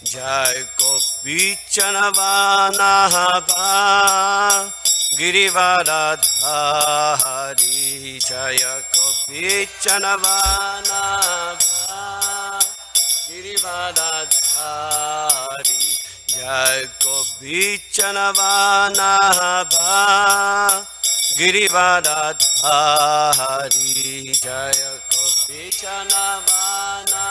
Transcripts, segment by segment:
Jai Gopichanavana Girivardhari Jaya Gopichanavana Girivardhari Jai Gopichanavana Girivardhari Jaya Gopichanavana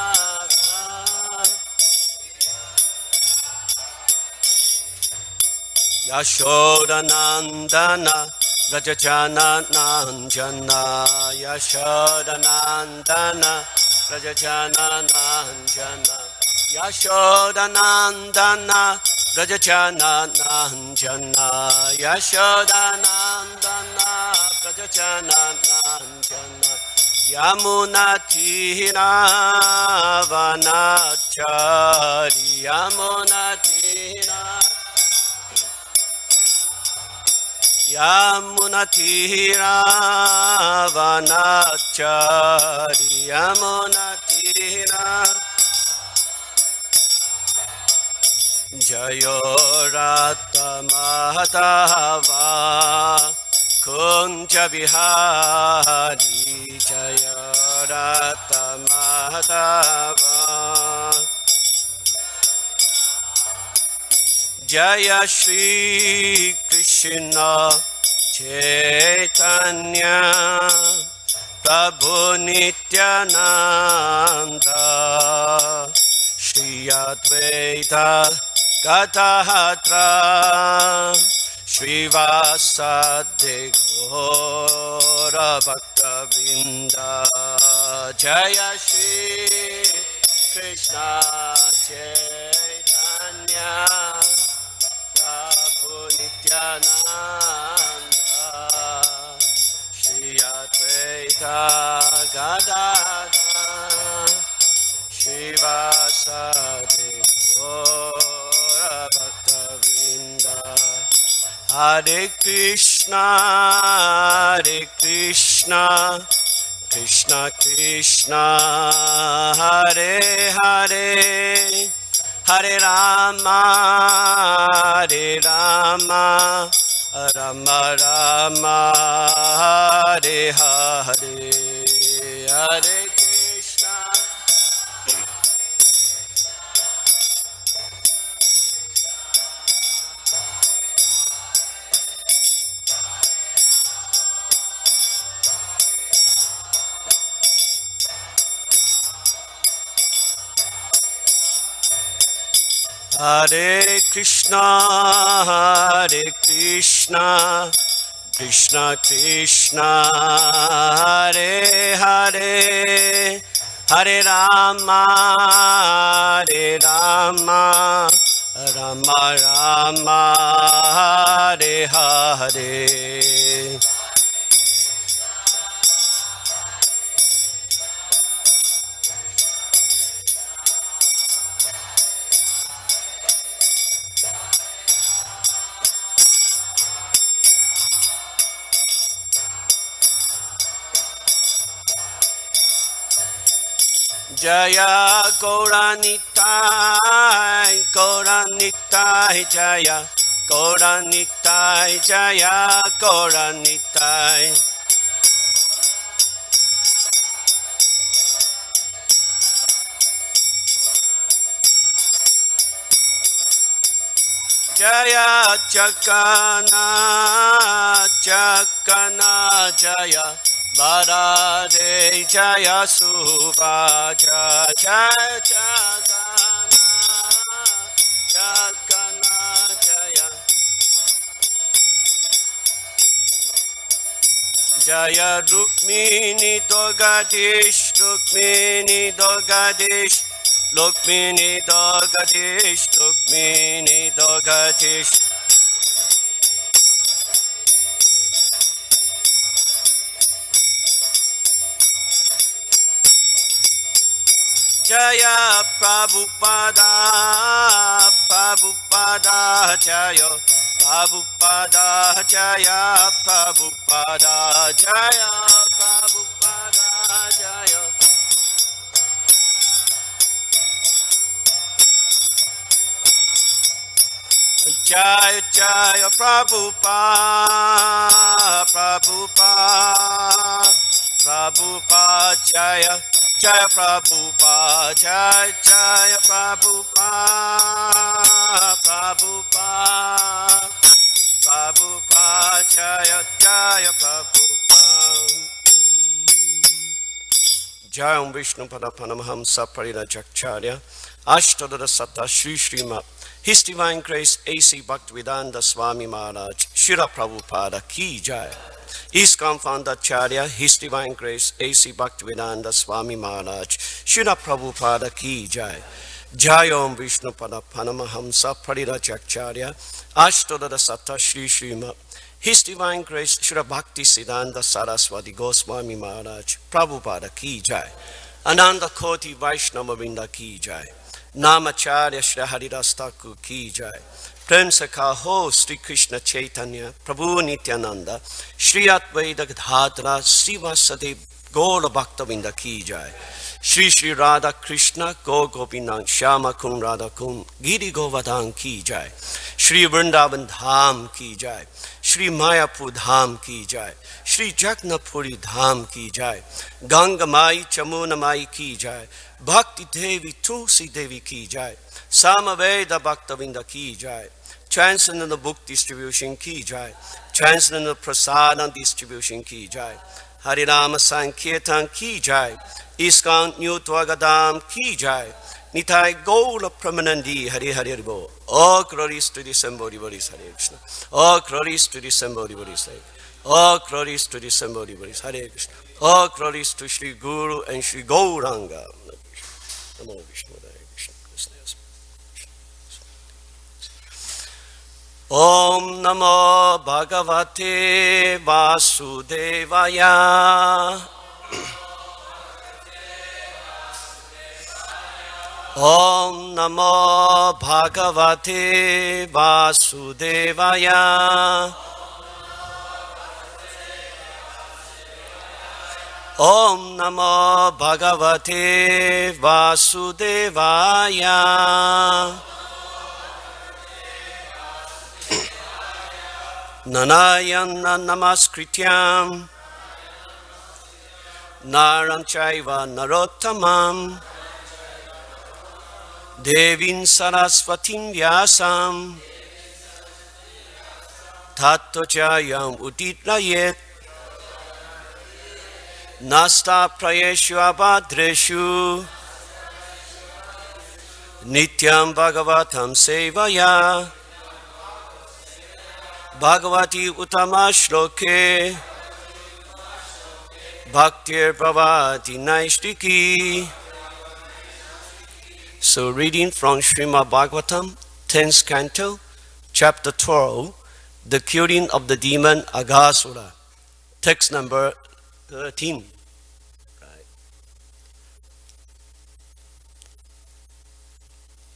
Yashodanandana Rajachana Nanjana Yashodanandana Rajachana Nanjana Yashodanandana Rajachana Nanjana Yashodanandana Rajachana Nanjana Yamuna Tira Vanachari Yamuna Tira Yamunatira Vanachari Yamunatira Jayorata Mahatava Kunja Vihari Jayorata Mahatava Jaya Shri Krishna Chaitanya Prabhu Nityananda Shri Advaita Gadadhara Shri Vasadi Gaura Bhaktavinda Jaya Shri Krishna Chaitanya Prabhu Nityananda Shri Advaita Gadadhara Shri Vasadi Gaura Bhaktavinda Hare Krishna Krishna Krishna Hare Hare Hare Rama Rama Rama Hare Hare Hare Krishna Hare Krishna Krishna Krishna Hare Hare Hare Rama Rama Rama Hare Hare Jaya Gauranitai Jaya Gauranitai Jaya Gauranitai Jaya Chakana Jaya Bharade Jaya Subhaja Jaya Chakana Jaya Jaya Rukmini Dogadish Rukmini Dogadish Jaya Prabhupada Jaya Prabhupada Jaya Prabhupada Jaya Prabhupada Jaya Jaya Jaya Prabhupada, Prabhupada, Prabhupada Jaya, Jaya Prabhupada, Jaya Jaya Prabhupada, Prabhupada, Prabhupada Jaya, Jaya Prabhupada. Jayam Vishnu Padapanamhamsa Parinajacharya Ashtadara Satta Sri Srima His Divine Grace A.C. Bhaktivedanta Swami Maharaj Shira Prabhupada Ki Jai. ISKCON Founder Acharya His Divine Grace A.C. Bhaktivedanta Swami Maharaj Shira Prabhupada Ki Jai. Jayam Vishnu Padapanamhamsa Parinajacharya Ashtadara Satta Sri Srima His Divine Grace Shri Bhakti Siddhanta Saraswati Goswami Maharaj Prabhupada Ki Jai. Ananda Koti Vaishnava Vrinda Ki Jai. Namacharya Shri Haridas Thakur Ki Jai. Prem Sakha Ho Sri Krishna Chaitanya Prabhu Nityananda Shri Advaita Gadadhara Srivasadi Gaura Bhakta Vrinda Ki Jai. Shri Shri Radha Krishna Go Gopinang Shama Kun Radha Kun Giri Govardhan Ki Jai. Shri Vrindavan Dham Ki Jai. Shri Mayapur Dham Ki Jai. Shri Jagnapuri Dham Ki Jai. Ganga Mai Chamuna Mai Ki Jai. Bhakti Devi Tulsi Devi Ki Jai. Samaveda Bhaktavinda Ki Jai. Transcendental Book Distribution Ki Jai. Transcendental Prasadam Distribution Ki Jai. Harirama Sankirtan Ki Jai. ISKCON New Dwagadam Ki Jai. Nitai Gaura Pramanandi Hari Hari Haribo. All glories to the Sambodhi Bodhis Hare Krishna. All glories to the Sambodhi Bodhis Hare. All glories to the Sambodhi Bodhis Hare Krishna. All glories to Sri Guru and Sri Gauranga. Namo Vishnu Hare Krishna. Om Namo Bhagavate Vasudevaya. Om Namo Bhagavate Vasudevaya. Om Namo Bhagavate Vasudevaya. Nanayana Namaskrityam Naram Chaiva Narottamam Devin Saraswatim Vyasam Tato Jayam Uditrayet Nasta Prayeshu Abhadreshu Nityam Bhagavatam Sevaya Bhagavati Uttama Shloke Bhaktir Bhavati Naishtiki. So reading from Srimad Bhagavatam, 10th canto, chapter 12, the curing of the demon Aghasura. Text number 13.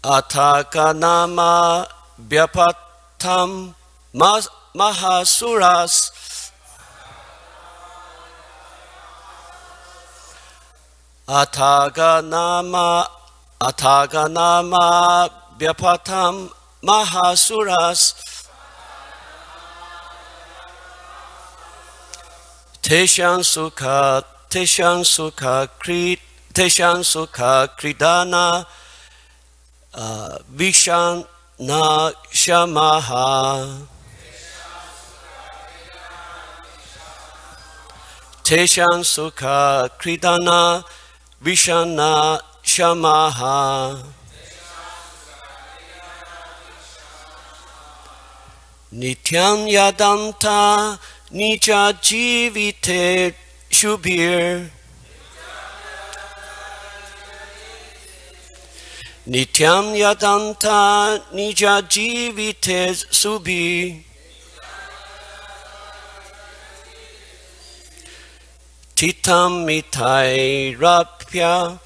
Athaka nama vyapatam mahasuras Athaga nama vyapatam mahasuras Teshan sukha kridana vishan na shamaha Teshan sukha kridana vishana shamaha Nityam yadanta nija jivite shubhir Nityam yadanta nija jivite subhi Titam mitai rapya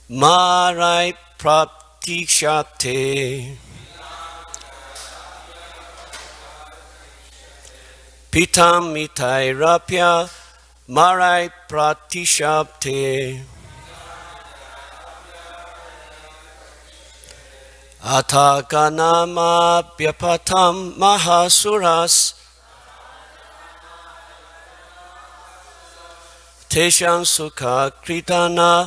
marai pratikshate Pitam mitai rapya marai pratishabte Atakanamapyapatam mahasuras Tesham sukha kritana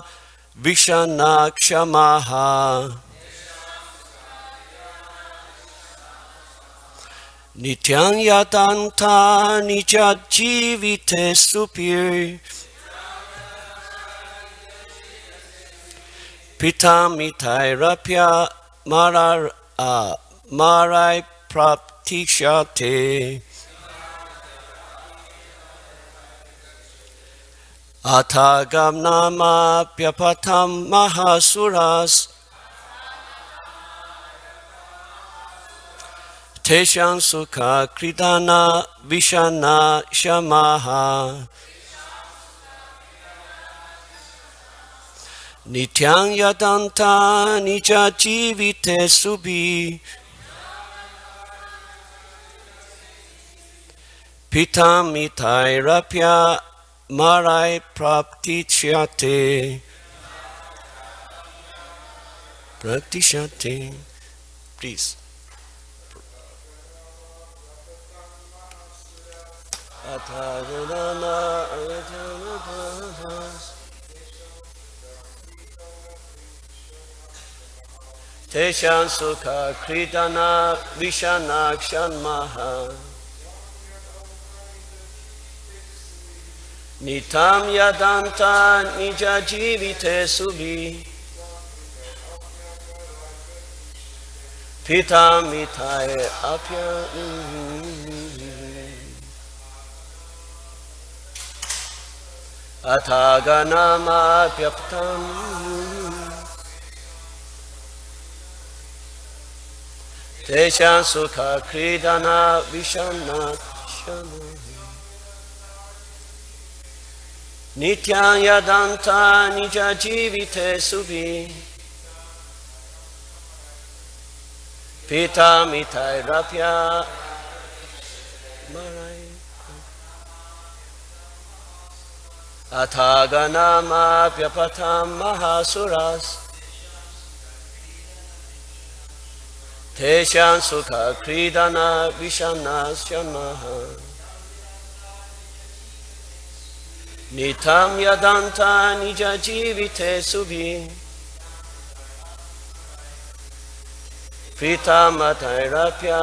vishanakshamaha Nityang yatanta nijajivite supir Pitamitai marai praptishate Atagamnama pyapatam mahasuras Tesham sukha kridana vishana shamaha Nityang yadanta nija jivite subhi Pitamitai rapya marai praptishate Praptishate. Please. Tesham sukha kridana vishanakshamaha Nitam yadanta nija jivite subhi Pitamitai apya Ataganama pyaptam Tesham sukha kridana vishanakshamaha Nityang yadanta nija jivite subhi Pitamitai rapya marai Ataganama pyapatam mahasuras Tesham sukha kridana vishanakshamaha Nitam yadanta nija jivite subhi Pitamatai rapya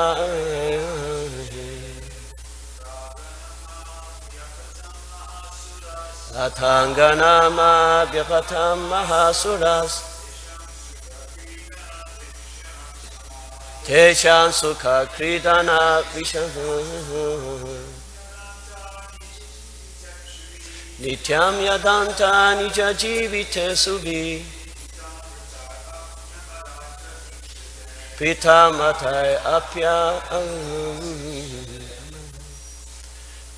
Atanganama vyapatam mahasuras Tesham sukha kridana vishana Nityam yadanta nija jivite subhi Pitamatai apya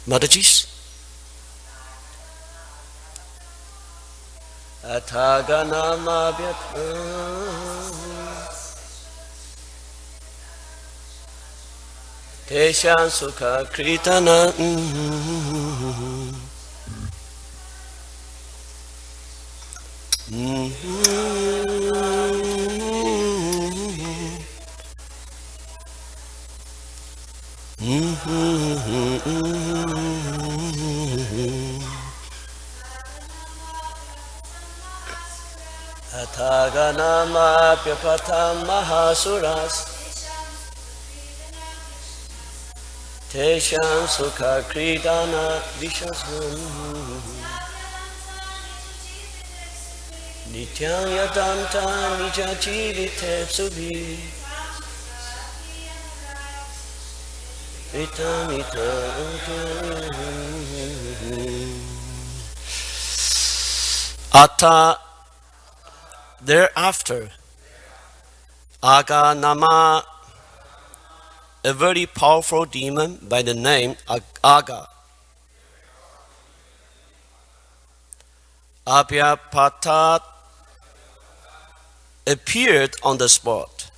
Madajis Ataganama vyatam Tesham sukha kritana Ataganama pyapatam mahasuras Tesham sukha kridana vishasman Nityang yadanta nija jivite subhi Vitamita Ata thereafter Aga Nama, a very powerful demon by the name Aga, Abhyapatat, appeared on the spot.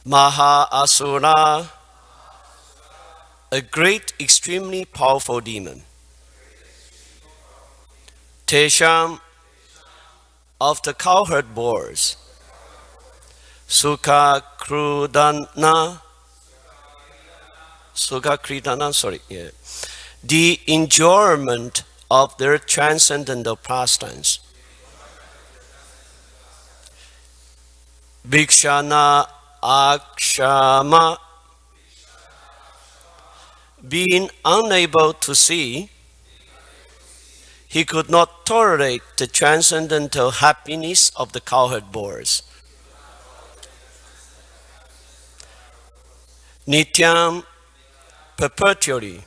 Maha Asura, a great, extremely powerful demon. Tesham, of the cowherd boars. Sukha Krudana, Sukha Kridana, sorry, yeah. The enjoyment of their transcendental pastimes. Bhikshana Akshama, being unable to see, he could not tolerate the transcendental happiness of the cowherd boys. Nityam, perpetually.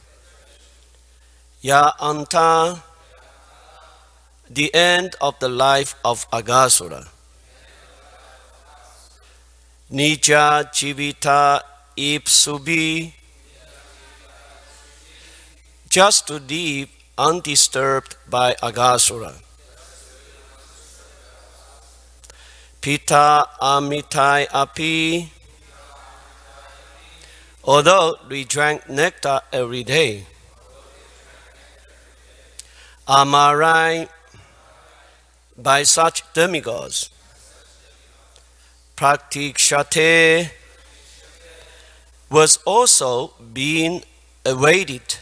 Ya anta, the end of the life of Aghasura. Nija jivita ipsubi, just to live undisturbed by Aghasura. Pita amitai api, although we drank nectar every day. Amarai, by such demigods. Praktikshate was also being awaited.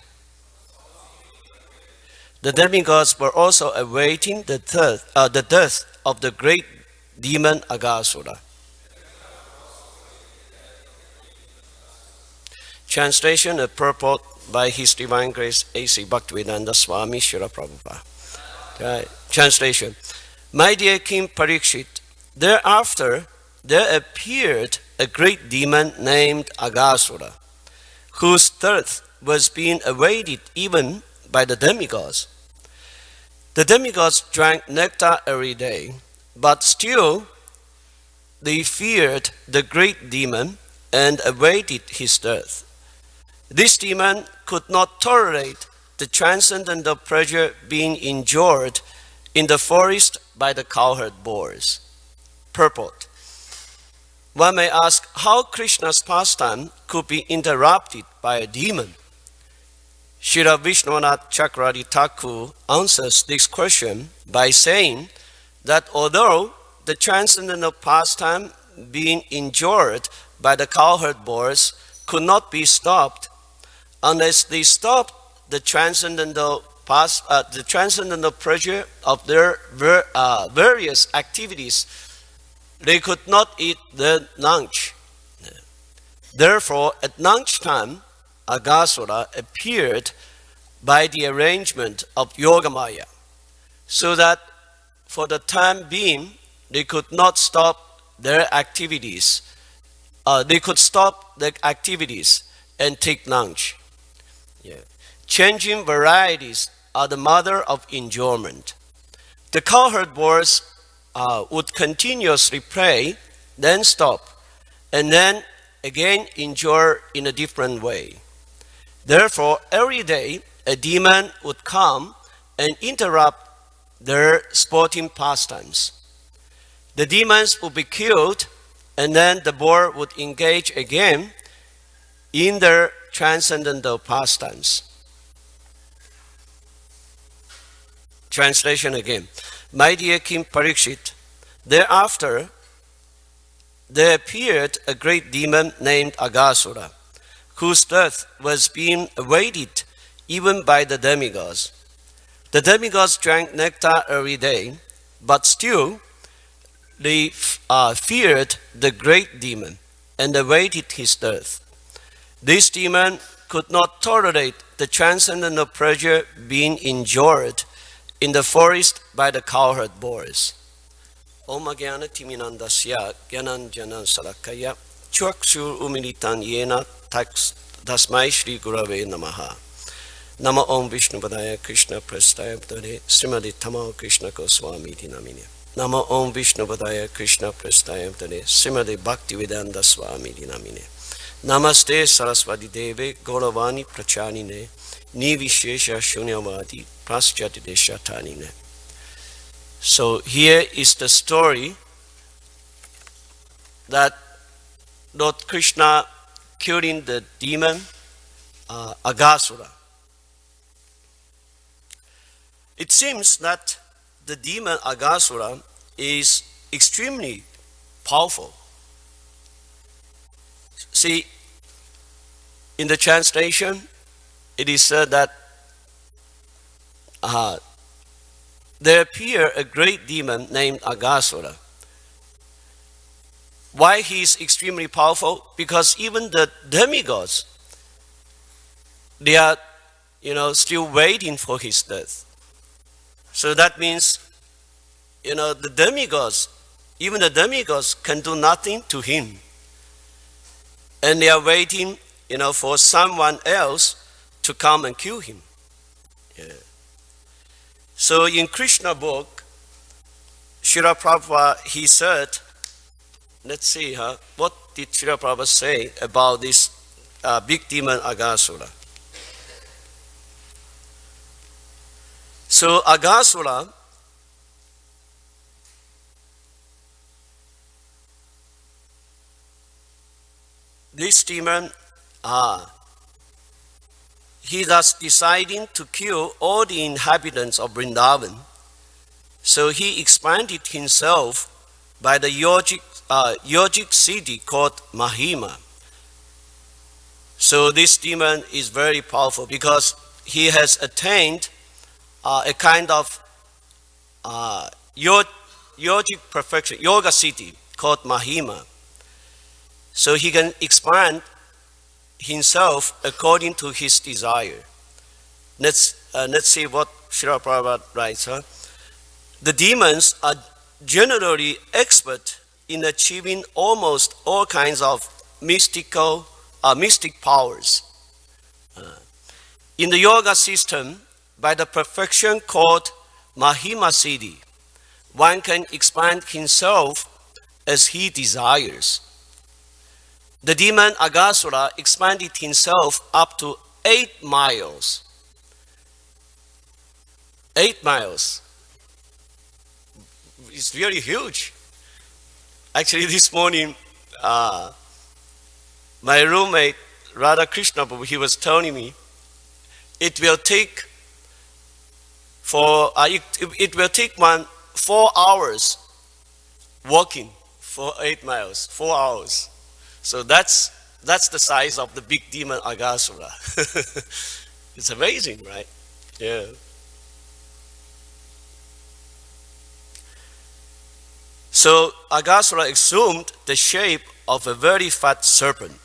The demigods were also awaiting the death of the great demon Aghasura. Translation and purport by His Divine Grace A.C. Bhaktivedanta Swami Srila Prabhupada. Right. Translation. My dear King Parikshit, thereafter there appeared a great demon named Aghasura, whose death was being awaited even by the demigods. The demigods drank nectar every day, but still they feared the great demon and awaited his death. This demon could not tolerate the transcendental pleasure being enjoyed in the forest by the cowherd boys. Purport. One may ask how Krishna's pastime could be interrupted by a demon. Srila Vishwanath Chakravarti Thakur answers this question by saying that although the transcendental pastime being enjoyed by the cowherd boys could not be stopped, unless they stopped the transcendental pleasure of their various activities, they could not eat their lunch. Therefore, at lunchtime, Aghasura appeared by the arrangement of Yogamaya, so that for the time being they could not stop their activities. They could stop their activities and take lunch. Yeah. Changing varieties are the mother of enjoyment. The cowherd boys would continuously pray, then stop, and then again enjoy in a different way. Therefore, every day a demon would come and interrupt their sporting pastimes. The demons would be killed, and then the boar would engage again in their transcendental pastimes. Translation again. My dear King Parikshit, thereafter there appeared a great demon named Aghasura, whose death was being awaited even by the demigods. The demigods drank nectar every day, but still they feared the great demon and awaited his death. This demon could not tolerate the transcendental pleasure being enjoyed in the forest by the cowherd boys. Om Agyana Timinandasya Gyananjana Salakaya Chakshur Umilitan Yena Tasmai Shri Gurave Namaha. Nama Om Vishnu Padaya Krishna Prestaya Ptade Srimadi Tamao Krishna Goswami Dinamine. Nama Om Vishnu Padaya Krishna Prestaya Ptade Srimadi Bhaktivedanta Swami Dinamine. Namaste Saraswati Deve Gauravani Prachanine Nivishesha Shunyavadi Praschati Deshatanine. So here is the story that Lord Krishna killing the demon Aghasura. It seems that the demon Aghasura is extremely powerful. See, in the translation, it is said that there appeared a great demon named Aghasura. Why he is extremely powerful? Because even the demigods, they are, still waiting for his death. So that means, the demigods, even the demigods can do nothing to him. And they are waiting, for someone else to come and kill him. Yeah. So in Krishna book, Srila Prabhupada, he said, let's see, what did Srila Prabhupada say about this big demon Aghasura? So Aghasura, this demon, he thus deciding to kill all the inhabitants of Vrindavan. So he expanded himself by the yogic city called Mahima. So this demon is very powerful because he has attained a kind of yogic perfection, yoga city called Mahima. So he can expand himself according to his desire. Let's see what Srila Prabhupada writes. The demons are generally expert in achieving almost all kinds of mystic powers. In the yoga system, by the perfection called Mahima Siddhi, one can expand himself as he desires. The demon Aghasura expanded himself up to 8 miles. 8 miles. It's really huge. Actually, this morning, my roommate, Radha Krishna, he was telling me it will take 4 hours walking for 8 miles. 4 hours. So that's the size of the big demon Aghasura. It's amazing, right? Yeah. So Aghasura assumed the shape of a very fat serpent.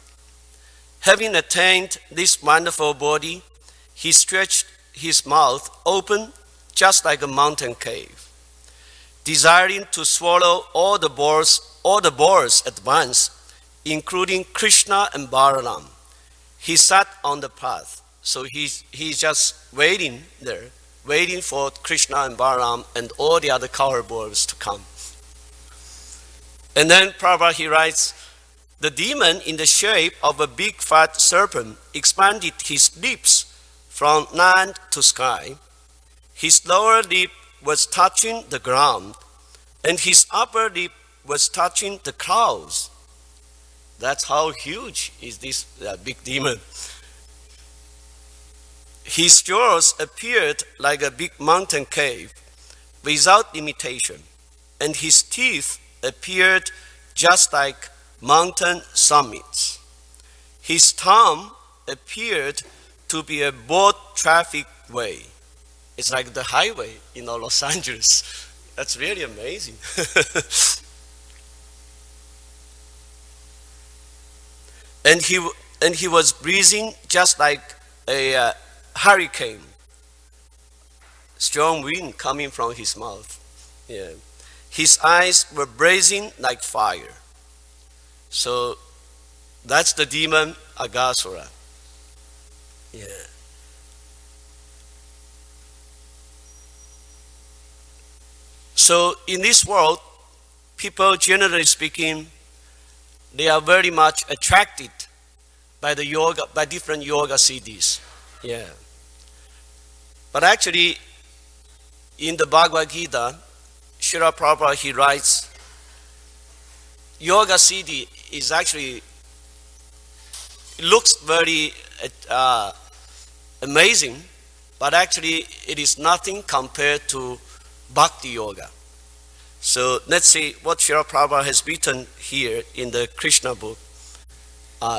Having attained this wonderful body, he stretched his mouth open just like a mountain cave, desiring to swallow all the boars at once, including Krishna and Balaram. He sat on the path. So he's just waiting there, waiting for Krishna and Balaram and all the other cow boars to come. And then Prabhupada, he writes, the demon in the shape of a big fat serpent expanded his lips from land to sky. His lower lip was touching the ground, and his upper lip was touching the clouds. That's how huge is this big demon. His jaws appeared like a big mountain cave without limitation, and his teeth appeared just like mountain summits. His tongue appeared to be a boat traffic way. It's like the highway in Los Angeles. That's really amazing. And he was breathing just like a hurricane. Strong wind coming from his mouth. Yeah. His eyes were blazing like fire. So that's the demon Aghasura. Yeah. So in this world, people, generally speaking, they are very much attracted by different yoga siddhis. Yeah. But actually, in the Bhagavad Gita, Srila Prabhupada, he writes, yoga siddhi is actually, it looks very amazing, but actually it is nothing compared to bhakti yoga. So let's see what Srila Prabhupada has written here in the Krishna book.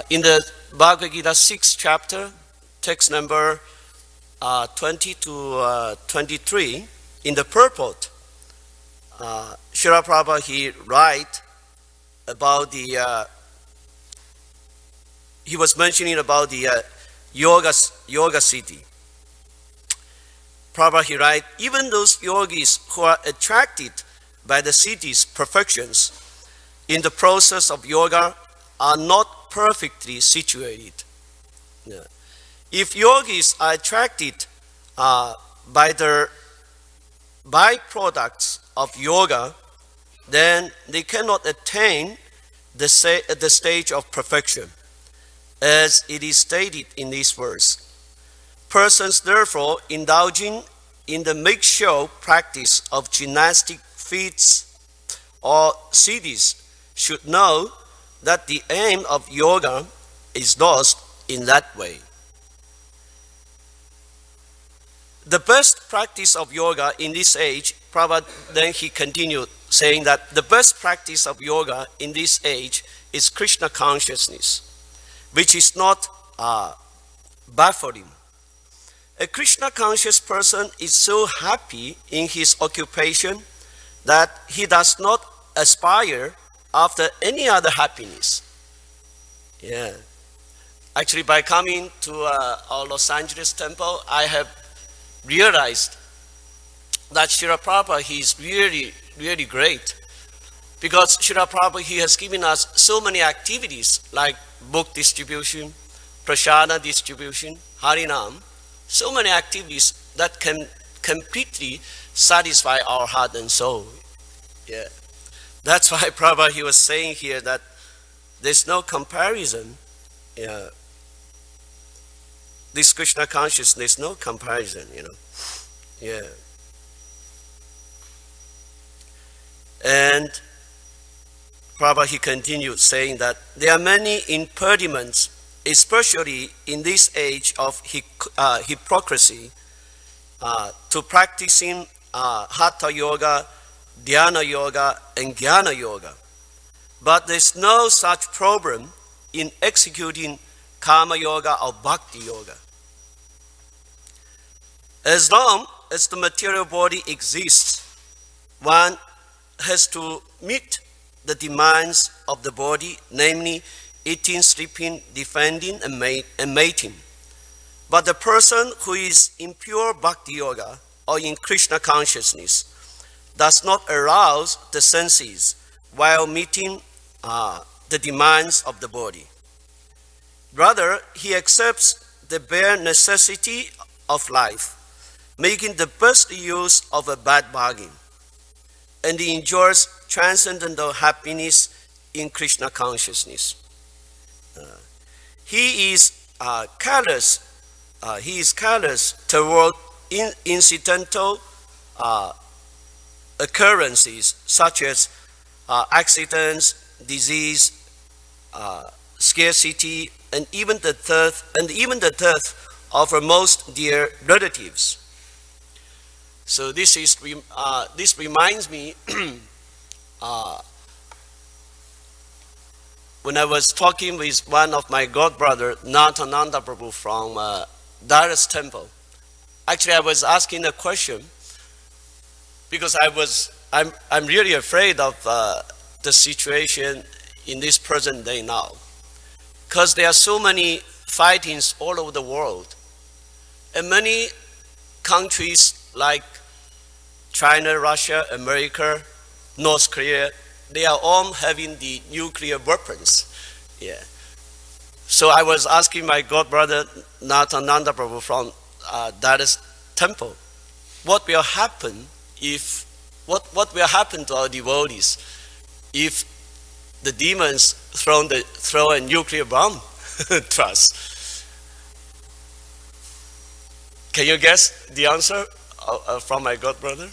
In the Bhagavad Gita 6th chapter, text number 20 to 23, in the purport, Srila Prabhupada, he write about he was mentioning about the yoga city. Prabhupada, he write, even those yogis who are attracted by the city's perfections in the process of yoga are not perfectly situated. Yeah. If yogis are attracted by the byproducts of yoga, then they cannot attain the stage of perfection, as it is stated in this verse. Persons therefore indulging in the make-show practice of gymnastic feats or siddhis should know that the aim of yoga is lost in that way. The best practice of yoga in this age, Prabhupada, then he continued saying that the best practice of yoga in this age is Krishna consciousness, which is not baffling. A Krishna conscious person is so happy in his occupation that he does not aspire after any other happiness. Yeah. Actually, by coming to our Los Angeles temple, I have realized that Srila Prabhupada, he is really, really great. Because Srila Prabhupada, he has given us so many activities like book distribution, prasada distribution, harinam, so many activities that can completely satisfy our heart and soul. Yeah. That's why Prabhupada, he was saying here that there's no comparison. Yeah. This Krishna consciousness, no comparison, Yeah. And Prabhupada, he continued saying that there are many impediments, especially in this age of hypocrisy, to practicing Hatha Yoga, Dhyana Yoga, and Jnana Yoga. But there's no such problem in executing Karma Yoga or Bhakti Yoga. As long as the material body exists, one has to meet the demands of the body, namely eating, sleeping, defending, and mating. But the person who is in pure Bhakti Yoga or in Krishna consciousness does not arouse the senses while meeting the demands of the body. Rather, he accepts the bare necessity of life, making the best use of a bad bargain, and he enjoys transcendental happiness in Krishna consciousness. He is callous. He is callous toward incidental occurrences such as accidents, disease, scarcity, and even the death of our most dear relatives. So this reminds me when I was talking with one of my godbrother, Nathananda Prabhu from Dara's temple. Actually, I was asking a question because I'm really afraid of the situation in this present day now, because there are so many fightings all over the world, and many countries like China, Russia, America, North Korea, they are all having the nuclear weapons. Yeah. So I was asking my godbrother Nathananda Prabhu from Dada's temple, what will happen to our devotees if the demons throw a nuclear bomb to us? Can you guess the answer from my godbrother?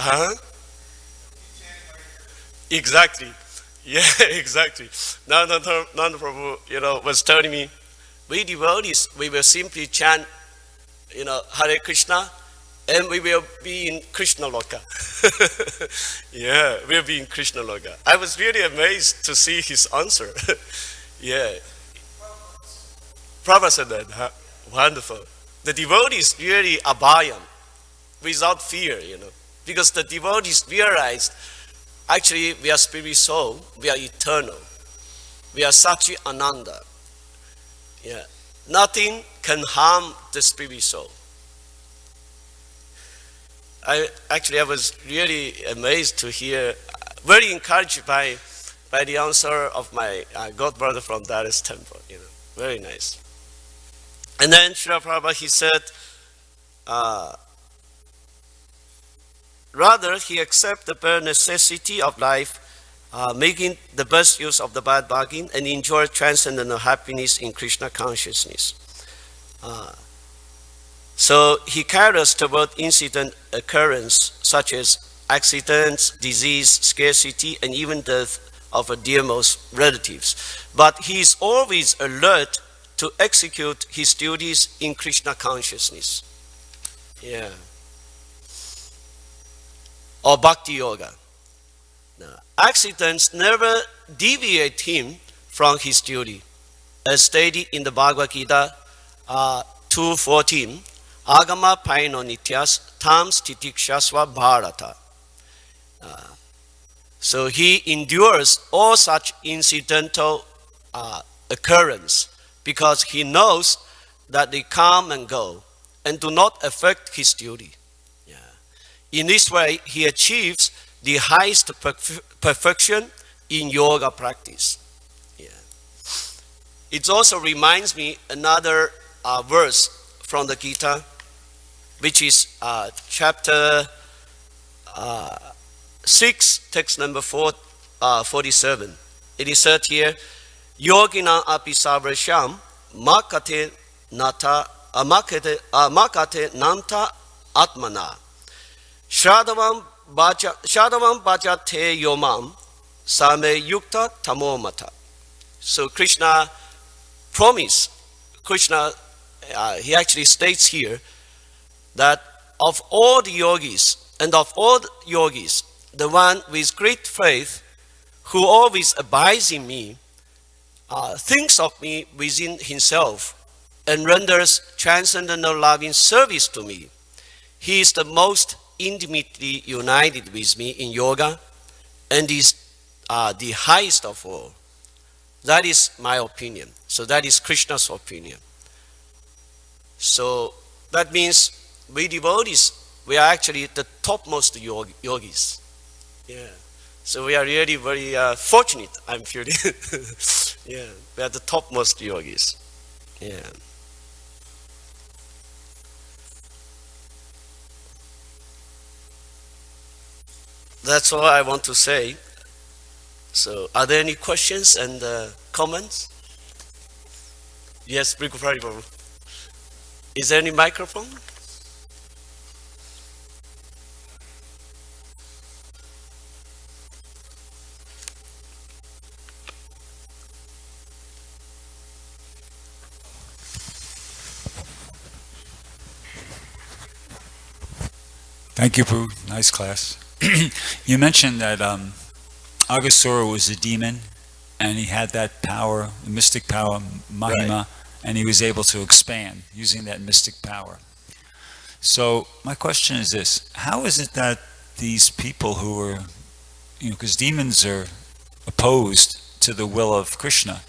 Huh? Exactly. Yeah, exactly. Nanda Prabhu, was telling me, we devotees, we will simply chant, Hare Krishna, And we will be in Krishna Loka. Yeah, we'll be in Krishna Loka. I was really amazed to see his answer. Yeah. Prabhu said that. Huh? Wonderful. The devotees really abhayam, without fear, because the devotees realized actually we are spirit soul, we are eternal, we are Sachi Ananda. Yeah. Nothing can harm the spirit soul. I was really amazed to hear, very encouraged by the answer of my god brother from Dallas Temple. Very nice. And then Srila Prabhupada, he said, rather he accepts the bare necessity of life, making the best use of the bad bargain, and enjoy transcendental happiness in Krishna consciousness. So he carries toward incident occurrence such as accidents, disease, scarcity, and even death of a dearmost relatives. But he is always alert to execute his duties in Krishna consciousness. Yeah. Or Bhakti Yoga. Now, accidents never deviate him from his duty. As stated in the Bhagavad Gita 2:14, Agama paino nityas tam stitikshasva bharata. So he endures all such incidental occurrence because he knows that they come and go and do not affect his duty. Yeah. In this way, he achieves the highest perfection in yoga practice. Yeah. It also reminds me another verse from the Gita, which is chapter 6, text number 47. It is said here, Yoginam api savrasham makate nanta atmana shadavam bhajate yomam same yukta tamomata. So Krishna promised, he actually states here that of all the yogis, the one with great faith who always abides in me, thinks of me within himself and renders transcendental loving service to me. He is the most intimately united with me in yoga and is the highest of all. That is my opinion. So that is Krishna's opinion. So that means we devotees, we are actually the topmost yogis. Yeah. So we are really very fortunate, I'm feeling. Yeah, we are the topmost yogis. Yeah. That's all I want to say. So, are there any questions and comments? Yes, Prabhu. Is there any microphone? Thank you, Prabhu. Nice class. You mentioned that Aghasura was a demon, and he had that power, the mystic power, Mahima, right, and he was able to expand using that mystic power. So my question is this: how is it that these people who were, because demons are opposed to the will of Krishna,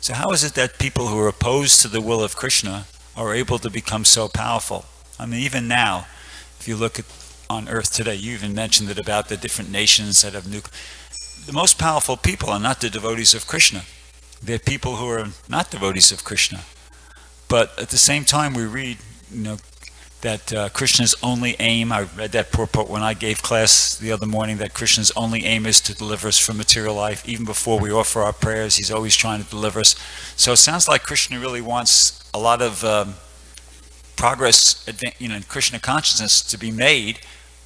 so how is it that people who are opposed to the will of Krishna are able to become so powerful? I mean, even now, if you look at on earth today, you even mentioned it about the different nations that have the most powerful people are not the devotees of Krishna. They're people who are not devotees of Krishna. But at the same time, we read, that Krishna's only aim, I read that purport when I gave class the other morning, that Krishna's only aim is to deliver us from material life. Even before we offer our prayers, he's always trying to deliver us. So it sounds like Krishna really wants a lot of progress, in Krishna consciousness to be made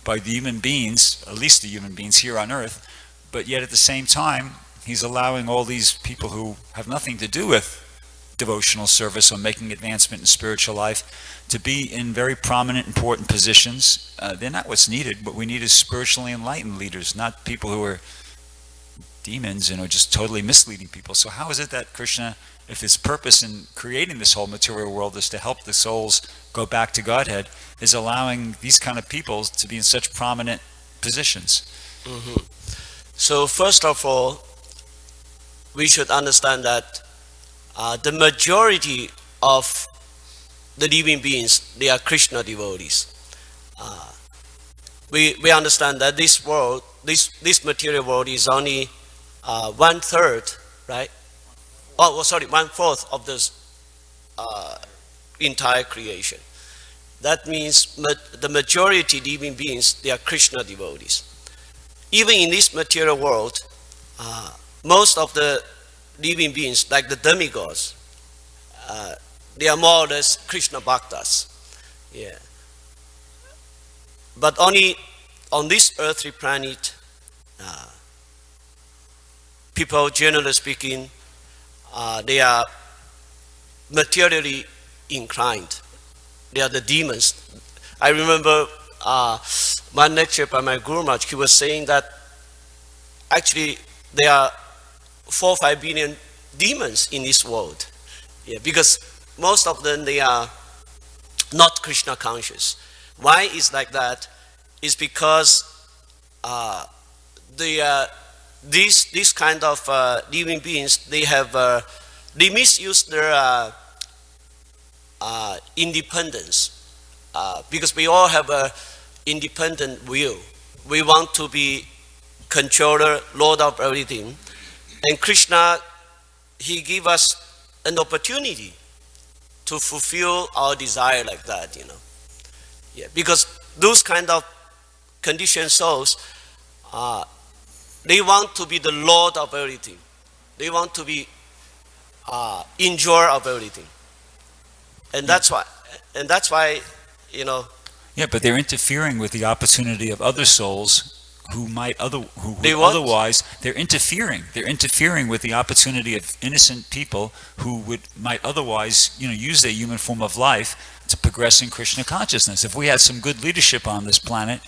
by the human beings, at least the human beings here on earth, but yet at the same time, he's allowing all these people who have nothing to do with devotional service or making advancement in spiritual life, to be in very prominent, important positions. They're not what's needed. What we need is spiritually enlightened leaders, not people who are demons and are just totally misleading people. So how is it that Krishna, if his purpose in creating this whole material world is to help the souls go back to Godhead, is allowing these kind of people to be in such prominent positions? Mm-hmm. So first of all, we should understand that the majority of the living beings, they are Krishna devotees. We understand that this world, this material world is only 1/3, right? Oh, well, sorry, 1/4 of this entire creation. That means the majority living beings, they are Krishna devotees. Even in this material world, most of the living beings, like the demigods, they are more or less Krishna bhaktas. Yeah. But only on this earthly planet, people, generally speaking, they are materially inclined. They are the demons. I remember one lecture by my Guru Maharaj, he was saying that actually there are 4 or 5 billion demons in this world. Yeah, because most of them, they are not Krishna conscious. Why is like that? Is because these kind of living beings, they misuse their independence, because we all have a independent will. We want to be controller, lord of everything, and Krishna, he give us an opportunity to fulfill our desire like that, you know. Yeah, because those kind of conditioned souls, they want to be the lord of everything. They want to be enjoyer of everything, and that's why, you know. Yeah, but they're interfering with the opportunity of other souls who might otherwise. They're interfering with the opportunity of innocent people who might otherwise, use their human form of life to progress in Krishna consciousness. If we had some good leadership on this planet,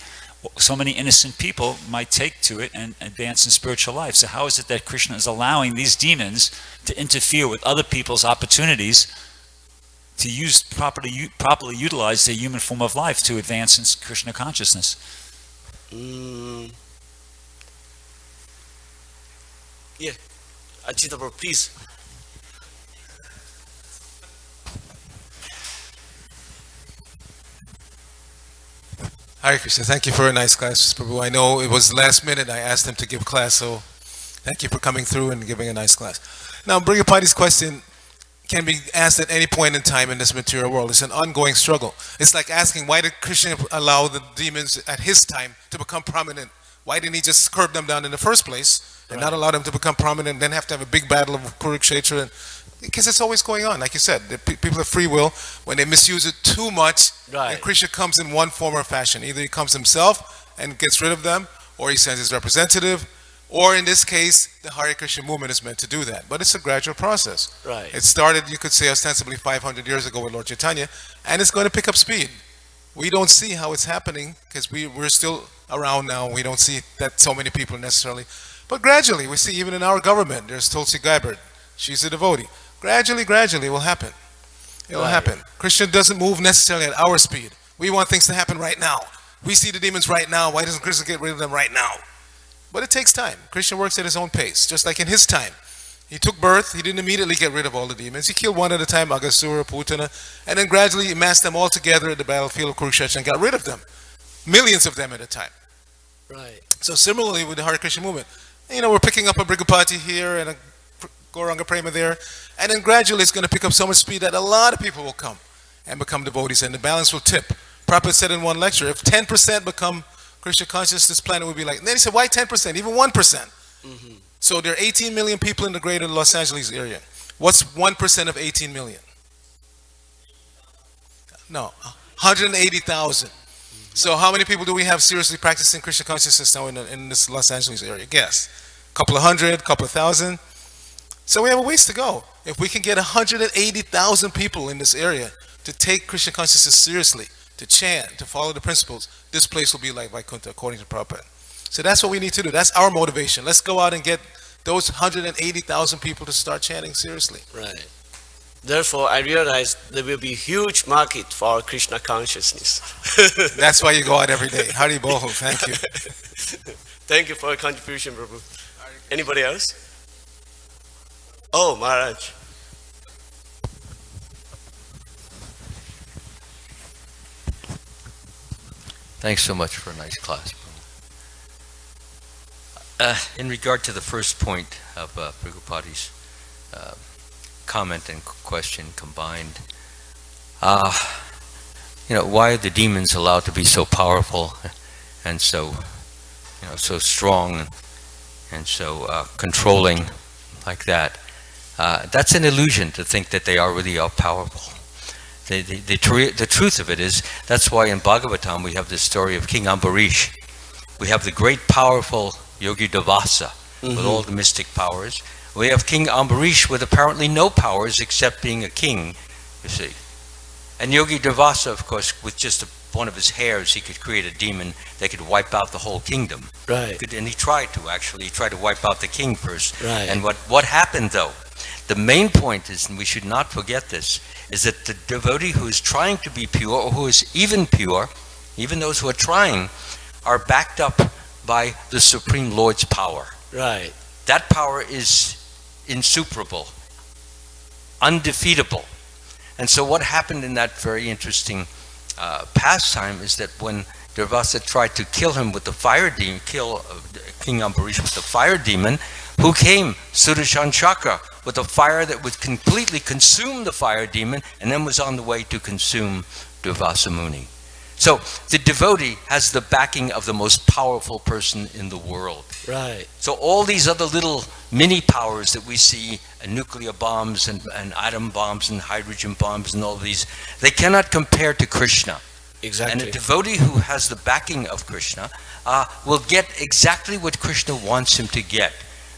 so many innocent people might take to it and advance in spiritual life. So how is it that Krishna is allowing these demons to interfere with other people's opportunities to properly utilize their human form of life to advance in Krishna consciousness? Yeah, Ajita bro, please. Hare Krishna, thank you for a nice class, Prabhu. I know it was last minute I asked him to give class, so thank you for coming through and giving a nice class. Now, Brigapati's question can be asked at any point in time in this material world. It's an ongoing struggle. It's like asking, why did Krishna allow the demons at his time to become prominent? Why didn't he just curb them down in the first place and not allow them to become prominent and then have to have a big battle of Kurukshetra? Because it's always going on. Like you said, the people have free will. When they misuse it too much, then Krishna comes in one form or fashion. Either he comes himself and gets rid of them, or he sends his representative, or in this case, the Hare Krishna movement is meant to do that. But it's a gradual process. Right. It started, you could say, ostensibly 500 years ago with Lord Chaitanya, and it's going to pick up speed. We don't see how it's happening because we're still around now. We don't see that so many people necessarily. But gradually, we see even in our government, there's Tulsi Gabbard. She's a devotee. Gradually, it will happen. It will happen. Krishna doesn't move necessarily at our speed. We want things to happen right now. We see the demons right now. Why doesn't Krishna get rid of them right now? But it takes time. Krishna works at his own pace, just like in his time. He took birth. He didn't immediately get rid of all the demons. He killed one at a time, Aghasura, Putana, and then gradually he massed them all together at the battlefield of Kurukshetra and got rid of them. Millions of them at a time. Right. So similarly with the Hare Krishna movement, we're picking up a Brigapati here and a Gauranga Prema there, and then gradually it's going to pick up so much speed that a lot of people will come and become devotees, and the balance will tip. Prabhupada said in one lecture, if 10% become Krishna conscious, this planet would be like, and then he said, why 10%? Even 1%. Mm-hmm. So there are 18 million people in the greater Los Angeles area. What's 1% of 18 million? No, 180,000. Mm-hmm. So how many people do we have seriously practicing Krishna consciousness now in this Los Angeles area? Guess. Couple of hundred, couple of thousand. So we have a ways to go. If we can get 180,000 people in this area to take Krishna consciousness seriously, to chant, to follow the principles, this place will be like Vaikuntha, according to Prabhupada. So that's what we need to do. That's our motivation. Let's go out and get those 180,000 people to start chanting seriously. Right. Therefore, I realized there will be huge market for Krishna consciousness. That's why you go out every day. Hari Bol. Thank you. Thank you for your contribution, Prabhu. Anybody else? Oh, Maharaj. Thanks so much for a nice class. In regard to the first point of Prabhupadi's comment and question combined, why are the demons allowed to be so powerful and so, so strong and so controlling like that? That's an illusion to think that they are really all powerful. The truth of it is, that's why in Bhagavatam we have this story of King Ambarish. We have the great powerful Yogi Devasa with all the mystic powers. We have King Ambarish with apparently no powers except being a king, you see. And Yogi Devasa, of course, with just one of his hairs, he could create a demon that could wipe out the whole kingdom. Right. And he tried to, actually. He tried to wipe out the king first. Right. And what happened, though? The main point is, and we should not forget this, is that the devotee who is trying to be pure, or who is even pure, even those who are trying, are backed up by the Supreme Lord's power. Right. That power is insuperable, undefeatable. And so what happened in that very interesting pastime is that when Durvasa tried to kill him with the fire demon, kill King Ambarish with the fire demon, who came? Sudarshan Chakra, with a fire that would completely consume the fire demon and then was on the way to consume Durvasa Muni. So the devotee has the backing of the most powerful person in the world. Right. So all these other little mini powers that we see, nuclear bombs and atom bombs and hydrogen bombs and all of these, they cannot compare to Krishna. Exactly. And a devotee who has the backing of Krishna will get exactly what Krishna wants him to get.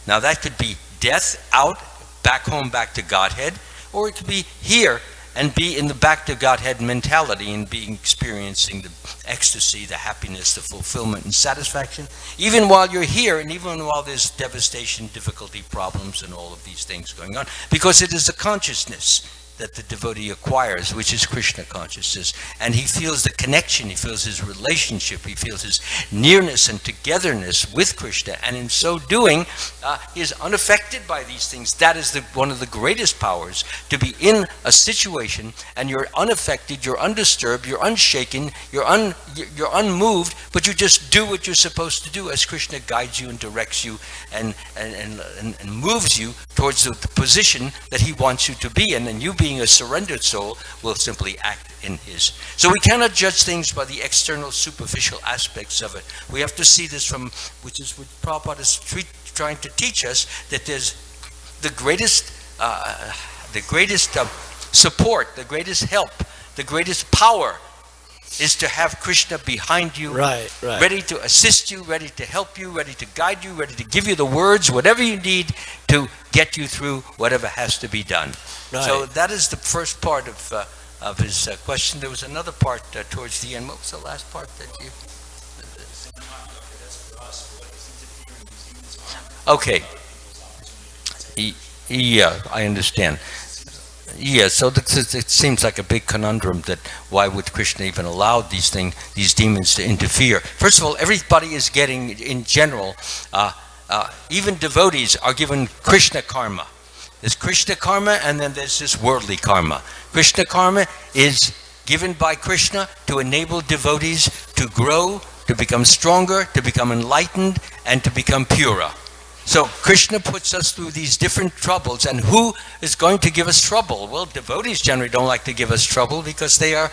Now that could be death, out, back home, back to Godhead, or it could be here and be in the back to Godhead mentality and be experiencing the ecstasy, the happiness, the fulfillment and satisfaction, even while you're here and even while there's devastation, difficulty, problems, and all of these things going on, because it is a consciousness that the devotee acquires, which is Krishna consciousness. And he feels the connection, he feels his relationship, he feels his nearness and togetherness with Krishna. And in so doing, he is unaffected by these things. That is one of the greatest powers, to be in a situation and you're unaffected, you're undisturbed, you're unshaken, you're unmoved, but you just do what you're supposed to do as Krishna guides you and directs you and moves you towards the position that he wants you to be in. And you being a surrendered soul will simply act in his. So we cannot judge things by the external superficial aspects of it. We have to see this from, which is what Prabhupada is trying to teach us, that there's the greatest support, the greatest help, the greatest power is to have Krishna behind you, right. ready to assist you, ready to help you, ready to guide you, ready to give you the words, whatever you need to get you through whatever has to be done. Right. So that is the first part of his question. There was another part towards the end. What was the last part that you? Okay. Yeah, I understand. Yeah, so it seems like a big conundrum that why would Krishna even allow these demons to interfere? First of all, everybody is getting, in general, even devotees are given Krishna karma. There's Krishna karma and then there's this worldly karma. Krishna karma is given by Krishna to enable devotees to grow, to become stronger, to become enlightened, and to become pura. So Krishna puts us through these different troubles, and who is going to give us trouble? Well, devotees generally don't like to give us trouble because they are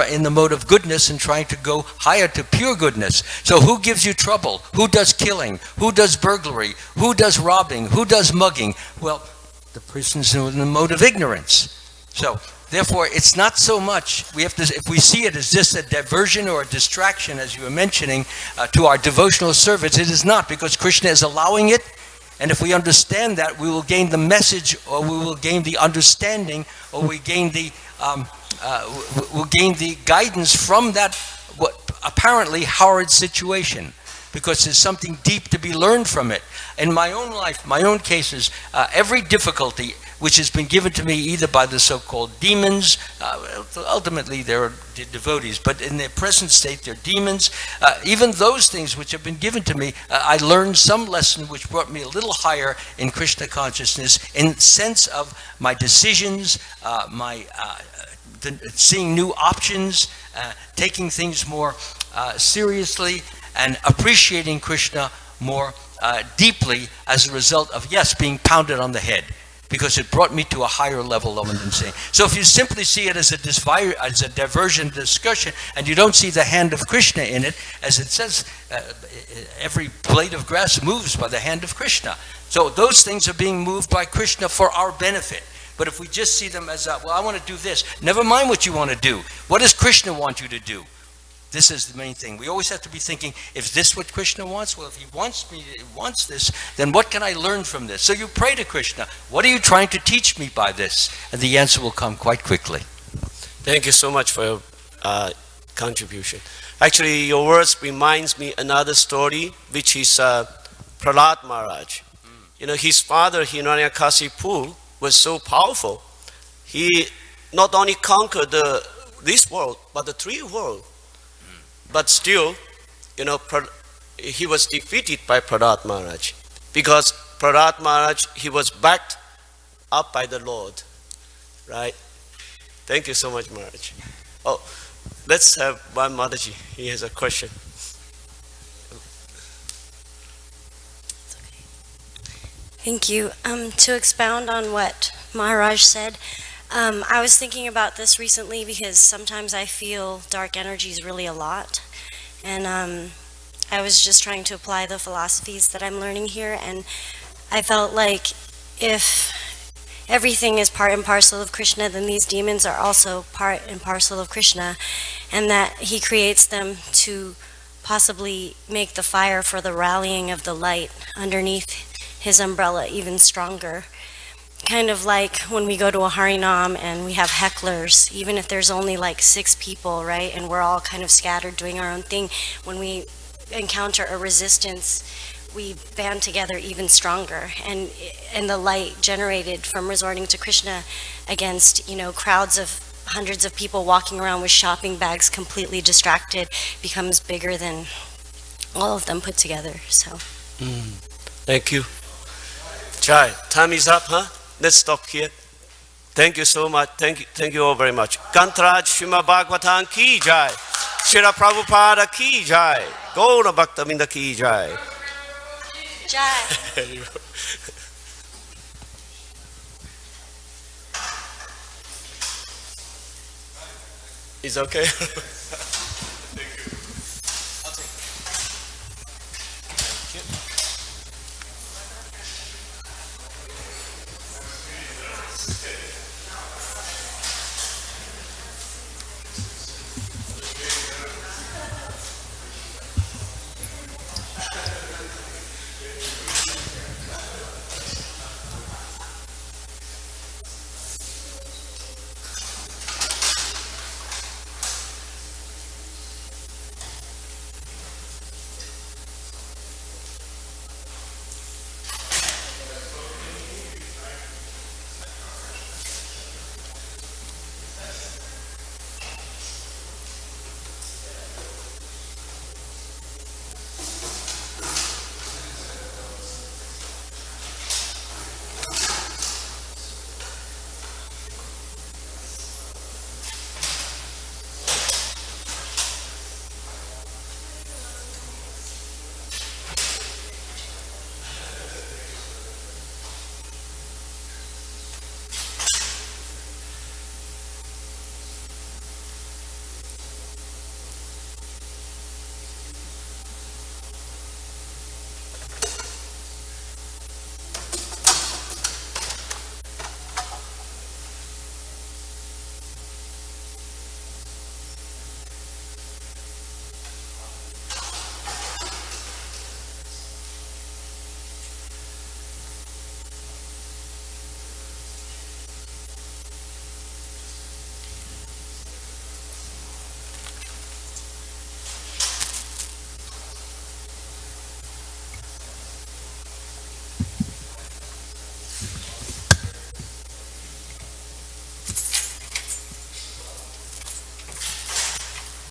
in the mode of goodness and trying to go higher to pure goodness. So who gives you trouble? Who does killing? Who does burglary? Who does robbing? Who does mugging? Well, the person's in the mode of ignorance. So therefore, it's not so much, we have to, if we see it as just a diversion or a distraction, as you were mentioning, to our devotional service, it is not, because Krishna is allowing it, And if we understand that, we will gain the message, or we will gain the understanding, or we'll gain the guidance from that what apparently horrid situation, because there's something deep to be learned from it. In my own life, my own cases, every difficulty which has been given to me either by the so-called demons, ultimately they're devotees, but in their present state they're demons, even those things which have been given to me, I learned some lesson which brought me a little higher in Krishna consciousness, in sense of my decisions, seeing new options, taking things more seriously, and appreciating Krishna more deeply as a result of, yes, being pounded on the head, because it brought me to a higher level of understanding. So if you simply see it as a diversion discussion, and you don't see the hand of Krishna in it, as it says, every blade of grass moves by the hand of Krishna. So those things are being moved by Krishna for our benefit. But if we just see them as, well, I want to do this, never mind what you want to do. What does Krishna want you to do? This is the main thing. We always have to be thinking, is this what Krishna wants? Well, if he wants this, then what can I learn from this? So you pray to Krishna, what are you trying to teach me by this? And the answer will come quite quickly. Thank you so much for your contribution. Actually, your words reminds me another story, which is Prahlad Maharaj. You know, his father, Hiranyakasipu, was so powerful. He not only conquered this world, but the three worlds. But still, you know, he was defeated by Prahlad Maharaj, because Prahlad Maharaj, he was backed up by the Lord, right? Thank you so much, Maharaj. Oh, let's have one Mataji. He has a question. Thank you. To expound on what Maharaj said, I was thinking about this recently because sometimes I feel dark energies really a lot. And I was just trying to apply the philosophies that I'm learning here. And I felt like if everything is part and parcel of Krishna, then these demons are also part and parcel of Krishna. And that he creates them to possibly make the fire for the rallying of the light underneath his umbrella even stronger. Kind of like when we go to a Harinam and we have hecklers, even if there's only like 6 people, right, and we're all kind of scattered doing our own thing, when we encounter a resistance, we band together even stronger. And the light generated from resorting to Krishna against, you know, crowds of hundreds of people walking around with shopping bags completely distracted becomes bigger than all of them put together. So. Thank you. Jai, time is up, huh? Let's stop here. Thank you so much. Thank you all very much. Kantraj Srimad Bhagavatam ki jai. Srila Prabhupada ki jai. Gaura Bhaktavinda ki jai. Jai. It's okay.